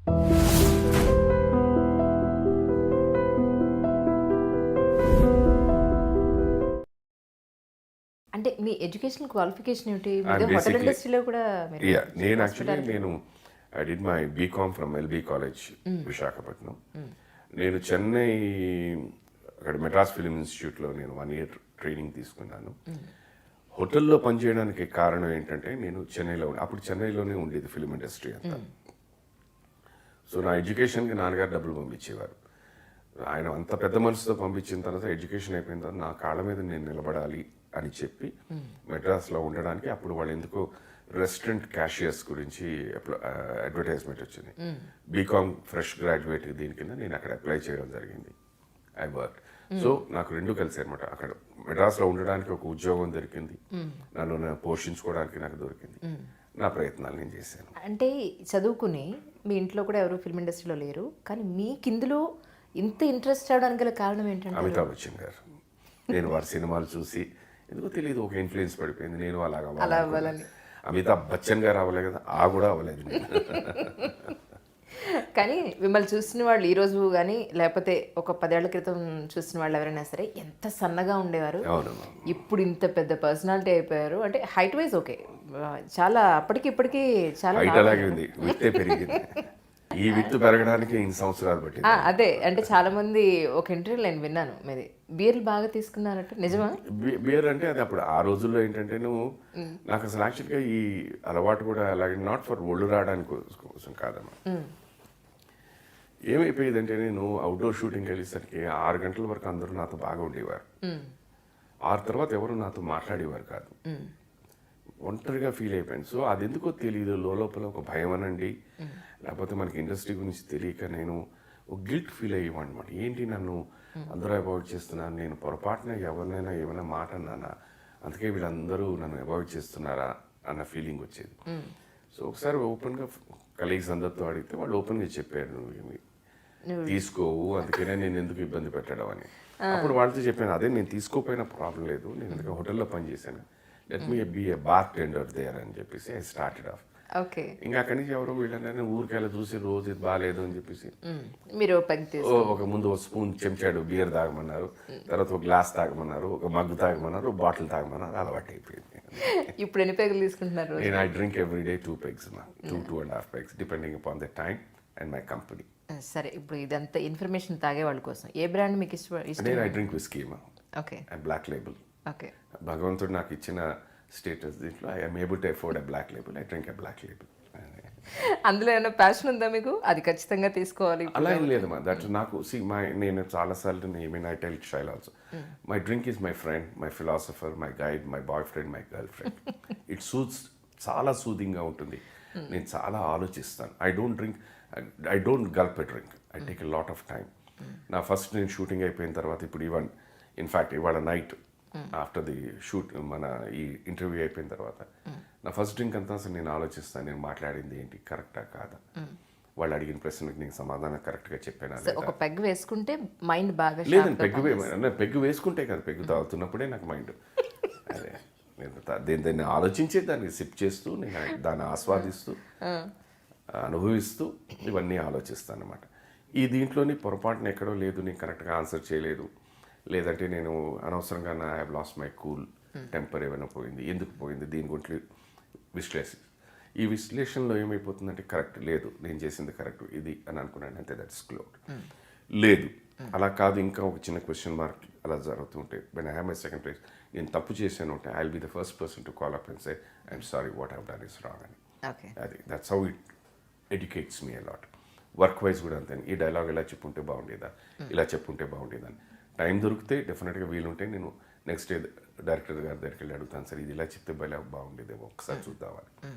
అంటే మీ education qualification ఏమిటి? I'm hotel basically, ఇండస్ట్రీలో కూడా మీరు yeah, నేను actually I did my BCom from LB college Visakhapatnam. నేను చెన్నై అక్కడ మెడ్రాస్ ఫిలిం ఇన్స్టిట్యూట్లో నేను 1 year ట్రైనింగ్ తీసుకున్నాను. హోటల్లో పనిచేయడానికి కారణం ఏంటంటే నేను చెన్నైలో అప్పుడు చెన్నైలోనే ఉండేది ఫిలిం ఇండస్ట్రీ అంతా. సో నా ఎడ్యుకేషన్కి నాన్నగారు డబ్బులు పంపించేవారు. ఆయన అంత పెద్ద మనసుతో పంపించిన తర్వాత ఎడ్యుకేషన్ అయిపోయిన తర్వాత నా కాళ్ళ మీద నేను నిలబడాలి అని చెప్పి మెడ్రాస్లో ఉండడానికి అప్పుడు వాళ్ళు ఎందుకో రెస్టారెంట్ క్యాషియర్స్ గురించి అడ్వర్టైజ్మెంట్ వచ్చింది. బీకామ్ ఫ్రెష్ గ్రాడ్యుయేట్ దీని కింద నేను అక్కడ అప్లై చేయడం జరిగింది. I work. సో నాకు రెండు కలిసి అనమాట. అక్కడ మెడ్రాస్లో ఉండడానికి ఒక ఉద్యోగం దొరికింది, నన్ను పోషించుకోవడానికి నాకు దొరికింది. నా ప్రయత్నాలు నేను చేశాను. అంటే చదువుకుని మీ ఇంట్లో కూడా ఎవరు ఫిల్మ్ ఇండస్ట్రీలో లేరు, కానీ మీకు ఇందులో ఇంత ఇంట్రెస్ట్ అవడానికి గల కారణం ఏంటంటే అమితాబ్ బచ్చన్ గారు. నేను వారి సినిమాలు చూసి ఎందుకో తెలియదు ఒక ఇన్ఫ్లుయెన్స్ పడిపోయింది, నేను అలా అలాగా అవ్వాలని. అమితాబ్ బచ్చన్ గారు అవ్వలే కదా, కూడా అవ్వలేదు నేను. కానీ మిమ్మల్ని చూసిన వాళ్ళు ఈరోజు కానీ లేకపోతే ఒక 10 ఏళ్ల క్రితం చూసిన వాళ్ళు ఎవరైనా సరే ఎంత సన్నగా ఉండేవారు, అవునమ్మా. ఇప్పుడు ఇంత పెద్ద పర్సనాలిటీ అయిపోయారు. అంటే హైట్ వైజ్ ఓకే, చాలా అప్పటికి ఇప్పటికి చాలా హైట్ అలాగే ఉంది, విత్తే పెరిగింది. ఈ విత్తు పెరగడానికి ఇన్ని సంవత్సరాలు పట్టింది. అదే అంటే చాలా మంది ఒక ఇంటర్వ్యూ నేను విన్నాను, మీది బీర్లు బాగా తీసుకున్నారంటే నిజమా? బియర్ అంటే అది అప్పుడు ఆ రోజుల్లో ఏంటంటే నాకు అసలు యాక్చువల్గా ఈ అలవాటు కూడా అలాగే నాట్ ఫర్ ఒళ్ళు రావడానికి కోసం కాదమ్మా. ఏమైపోయేదంటే నేను అవుట్డోర్ షూటింగ్కి వెళ్ళేసరికి 6 గంటల వరకు అందరూ నాతో బాగా ఉండేవారు. 6 తర్వాత ఎవరు నాతో మాట్లాడేవారు కాదు, ఒంటరిగా ఫీల్ అయిపోయాను. సో అది ఎందుకో తెలియదు, లోపల ఒక భయం అనండి, లేకపోతే మనకి ఇండస్ట్రీ గురించి తెలియక నేను ఒక గిల్ట్ ఫీల్ అయ్యేవాడు అనమాట. ఏంటి నన్ను అందరూ అవాయిడ్ చేస్తున్నాను, నేను పొరపాటున ఎవరినైనా ఏమైనా మాట అన్నానా, అందుకే వీళ్ళందరూ నన్ను అవాయిడ్ చేస్తున్నారా అన్న ఫీలింగ్ వచ్చేది. సో ఒకసారి ఓపెన్గా కలీగ్స్ అందరితో అడిగితే వాళ్ళు ఓపెన్గా చెప్పారు, నువ్వు ఏమి తీసుకోవు, అందుకనే నేను ఎందుకు ఇబ్బంది పెట్టడం అని. అప్పుడు వాళ్ళతో చెప్పాను, అదే నేను తీసుకోపోయినా ప్రాబ్లం లేదు, నేను ఎందుకు హోటల్లో పనిచేశాను, let me be a bartender there అని చెప్పేసి ఐ స్టార్టెడ్ ఆఫ్. ఓకే. ఇంకా అక్కడి నుంచి ఎవరో వీళ్ళని ఊరికెళ్ళ చూసి రోజు ఇది బాగాలేదు అని చెప్పేసి మీరు ఒక ముందు ఒక స్పూన్ చెంచాడు బియర్ తాగమన్నారు, తర్వాత ఒక గ్లాస్ తాగమన్నారు, ఒక మగ్గు తాగమన్నారు, ఒక బాటిల్ తాగమన్నారు, అలవాటు అయిపోయింది. ఇప్పుడు ఎన్ని పెగ్గులు తీసుకుంటున్నారు? నేను I drink every day 2 pegs, 2.5 pegs depending upon the time and my company. సరే, ఇప్పుడు ఇదంతా ఇన్ఫర్మేషన్ తాగే వాళ్ళ కోసం ఏ బ్రాండ్ మీకు ఇష్టం? నేను I drink whisky okay, and Black Label. Okay. భగవంతుడు నాకు ఇచ్చిన స్టేటస్ దీంట్లో I'm able to afford a Black Label, I drink a Black Label. అందులో ఏమైనా ప్యాషన్ ఉందా మీకు, అది ఖచ్చితంగా తీసుకోవాలి? అలా ఏం లేదమ్మా. దట్ నాకు నేను చాలాసార్లు ఏమైనా ఐ టెల్ షైల్ also, my drink is my friend, my philosopher, my guide, my boyfriend, my girlfriend. It suits, చాలా సూదింగ్గా ఉంటుంది. నేను చాలా ఆలోచిస్తాను. I don't gulp a drink, I take a lot of time. నా first నేను shooting అయిపోయిన తర్వాత ఇప్పుడు ఈవెన్ ఇన్ఫ్యాక్ట్ ఇవాళ నైట్ ఆఫ్టర్ ది షూట్ మన ఈ ఇంటర్వ్యూ అయిపోయిన తర్వాత నా ఫస్ట్ డ్రింక్ అంతా అసలు నేను ఆలోచిస్తాను, నేను మాట్లాడింది ఏంటి, కరెక్టా కాదా, వాళ్ళు అడిగిన ప్రశ్నకి నేను సమాధానం కరెక్ట్గా చెప్పాను. ఒక పెగ్ వేసుకుంటే మైండ్ బాగా లేదండి, పెగ్గు వేసుకుంటే కదా, పెగ్గు తాగుతున్నప్పుడే నాకు మైండ్ అదే నేను దాన్ని ఆలోచించే దాన్ని సిప్ చేస్తూ నేను దాన్ని ఆస్వాదిస్తూ అనుభవిస్తూ ఇవన్నీ ఆలోచిస్తాను అనమాట. ఈ దీంట్లోని పొరపాటున ఎక్కడో లేదు, నేను కరెక్ట్గా ఆన్సర్ చేయలేదు, లేదంటే నేను అనవసరంగా నా I have lost my cool, temper ఏమైనా పోయింది, ఎందుకు పోయింది, దీని గురించి ఈ విశ్లేషణలో ఏమైపోతుందంటే కరెక్ట్ లేదు, నేను చేసింది కరెక్ట్ ఇది అని అనుకున్నాను అంతే, దట్స్ క్లోడ్. లేదు అలా కాదు, ఇంకా ఒక చిన్న క్వశ్చన్ మార్క్ అలా జరుగుతుంటే when I have my second place, నేను తప్పు చేశాను అంటే I will be the first person to call up and say I'm sorry what have done is wrong అని. అది that's how it educates me a lot. Work wise కూడా అంతే, ఈ dialogue ఇలా చెప్పుంటే బాగుండేదా, ఇలా చెప్పుంటే బాగుండేదని. టైం దొరికితే డెఫినెట్గా వీలుంటే నేను నెక్స్ట్ డే డైరెక్టర్ గారి దగ్గరికి వెళ్ళి అడుగుతాను, సార్ ఇది ఇలా చెప్తే బాగుండేదేమో ఒకసారి చూద్దామని.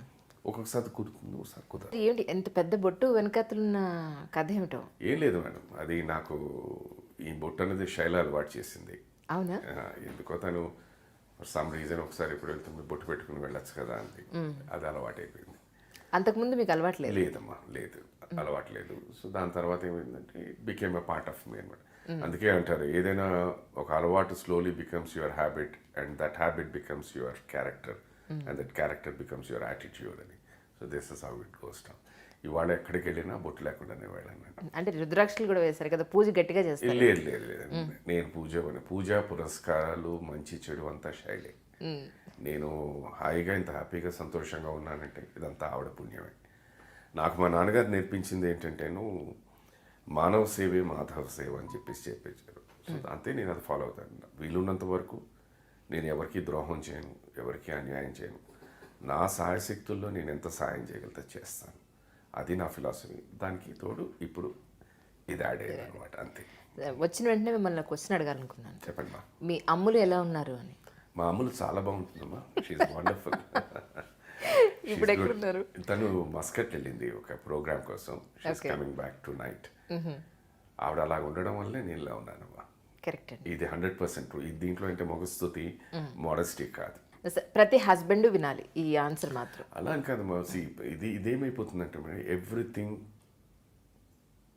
ఒక్కొక్కసారి కుదురుతుంది, ఒకసారి కుదరదు. ఏంటి ఎంత పెద్ద బొట్టు వెనకాతలున్న కథ ఏమిటో? ఏం లేదు మేడం, అది నాకు ఈ బొట్టు అనేది శైల అలవాటు చేసింది. అవునా? ఎందుకో తను సమ్ రీజన్ ఒకసారి ఇప్పుడు వెళ్తుంది బొట్టు పెట్టుకుని వెళ్ళొచ్చు కదా అని, అది అలవాటు అయిపోయింది. అంతకుముందు మీకు అలవాటు లేదు? లేదమ్మా, లేదు, అలవాటు లేదు. సో దాని తర్వాత ఏమైందంటే it became a part of me అనమాట. అందుకే అంటారు ఏదైనా ఒక అలవాటు slowly becomes your habit and that habit becomes your character and that character becomes your attitude అని. So this is how it goes down. ఇవాళ ఎక్కడికి వెళ్ళినా బొట్టు లేకుండానే వెళ్ళాను. అంటే రుద్రాక్షలు కూడా వేశారు కదా, పూజ గట్టిగా చేస్తారు. లేదు లేదు లేదండి, నేను పూజ పురస్కారాలు మంచి చెడు అంతా శైలే. నేను హాయిగా ఇంత హ్యాపీగా సంతోషంగా ఉన్నానంటే ఇదంతా ఆవిడ పుణ్యమే. నాకు మా నాన్నగారు నేర్పించింది ఏంటంటేను మానవ సేవే మాధవ సేవ అని చెప్పించారు. సో అంతే, నేను అది ఫాలో అవుతాను. వీలున్నంత వరకు నేను ఎవరికి ద్రోహం చేయను, ఎవరికి అన్యాయం చేయను. నా సహాయశక్తుల్లో నేను ఎంత సహాయం చేయగలిగితే చేస్తాను. అది నా ఫిలాసఫీ. దానికి తోడు ఇప్పుడు ఇది యాడ్ అయ్యాను అనమాట, అంతే. వచ్చిన వెంటనే మిమ్మల్ని క్వశ్చన్ అడగాలనుకున్నాను. చెప్పండి మా. మీ అమ్ములు ఎలా ఉన్నారు అని. మా అమ్ములు చాలా బాగుంటుందమ్మా, షీఈ్ వండర్ఫుల్. ఇప్పుడు ఎక్కడున్నారు? తను మస్కట్ వెళ్ళింది ఒక ప్రోగ్రామ్ కోసం, she's coming back tonight. ఆవిడ అలా ఉండడం వల్లే నేను ఇలా ఉన్నానమ్మా. కరెక్ట్ అండి, ఇది 100% ఇది. దీంట్లో అంటే మొగస్తుతి మోడస్టీ కాదు. ప్రతి హస్బెండ్ వినాలి ఈ ఆన్సర్ మాత్రం. అలా అని కాదు మోసి, ఇదేమైపోతుందంటే మరి everything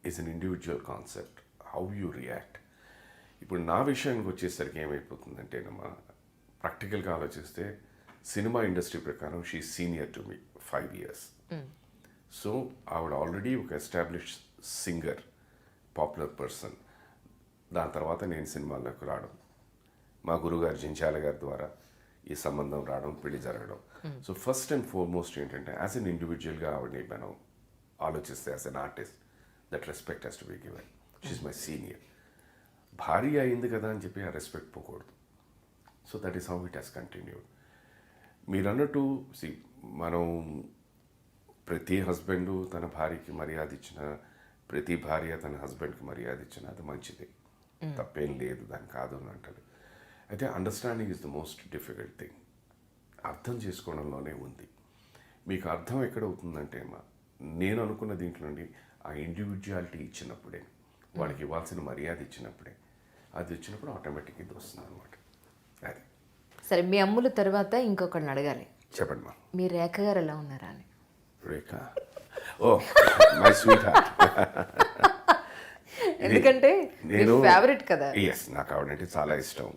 is an individual concept, how you react. ఇప్పుడు నా విషయానికి వచ్చేసరికి ఏమైపోతుందంటేనమ్మా, ప్రాక్టికల్గా ఆలోచిస్తే సినిమా ఇండస్ట్రీ ప్రకారం she senior to me 5 years. So ఆవిడ ఆల్రెడీ ఒక ఎస్టాబ్లిష్ సింగర్, పాపులర్ పర్సన్. దాని తర్వాత నేను సినిమాల్లోకి రావడం, మా గురుగారు జించాల గారి ద్వారా ఈ సంబంధం రావడం, పెళ్లి జరగడం. సో ఫస్ట్ అండ్ ఫార్మోస్ట్ ఏంటంటే యాజ్ అన్ ఇండివిజువల్గా ఆవిడని మనం ఆలోచిస్తే as an artist that respect has to be given. She's my senior. భార్య అయింది కదా అని చెప్పి ఆ రెస్పెక్ట్ పోకూడదు. So that is how it has continued. మీరు అన్నట్టు మనం ప్రతి హస్బెండ్ తన భార్యకి మర్యాద ఇచ్చిన, ప్రతి భార్య తన హస్బెండ్కి మర్యాద ఇచ్చిన అది మంచిది, తప్పేం లేదు, దాని కాదు అని అంటారు. అయితే understanding is the most difficult thing. అర్థం చేసుకోవడంలోనే ఉంది. మీకు అర్థం ఎక్కడ అవుతుందంటే నేను అనుకున్న దీంట్లో నుండి ఆ ఇండివిజువాలిటీ ఇచ్చినప్పుడే, వాళ్ళకి ఇవ్వాల్సిన మర్యాద ఇచ్చినప్పుడే, అది ఇచ్చినప్పుడు ఆటోమేటిక్గా ఇది వస్తుంది అనమాట. అది సరే, మీ అమ్ముల తర్వాత ఇంకొకరిని అడగాలి. చెప్పండి మా. మీ రేఖ గారు ఎలా ఉన్నారా అని. రేఖ, ఓ మై స్వీట్ హార్ట్. ఎందుకంటే నేను ఫేవరెట్ కదా. ఎస్, నాకు ఆవిడంటే చాలా ఇష్టం.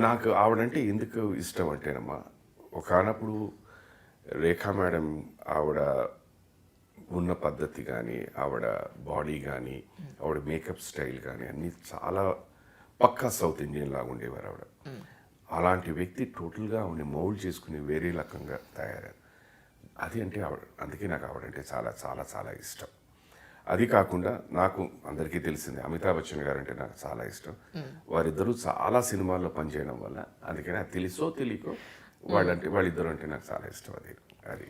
నాకు ఆవిడంటే ఎందుకు ఇష్టం అంటేనమ్మా, ఒకనప్పుడు రేఖా మేడం ఆవిడ ఉన్న పద్ధతి కానీ, ఆవిడ బాడీ కానీ, ఆవిడ మేకప్ స్టైల్ కానీ అన్నీ చాలా పక్కా సౌత్ ఇండియన్ లాగా ఉండేవారు ఆవిడ. అలాంటి వ్యక్తి టోటల్గా ఆవిడని మౌల్డ్ చేసుకుని వేరే రకంగా తయారయ్యారు. అది అంటే ఆవిడ, అందుకే నాకు ఆవిడంటే చాలా చాలా చాలా ఇష్టం. అది కాకుండా నాకు అందరికీ తెలిసింది అమితాబ్ బచ్చన్ గారు అంటే నాకు చాలా ఇష్టం. వారిద్దరూ చాలా సినిమాల్లో పనిచేయడం వల్ల, అందుకని అది తెలుసో తెలియకో వాళ్ళిద్దరు అంటే నాకు చాలా ఇష్టం. అది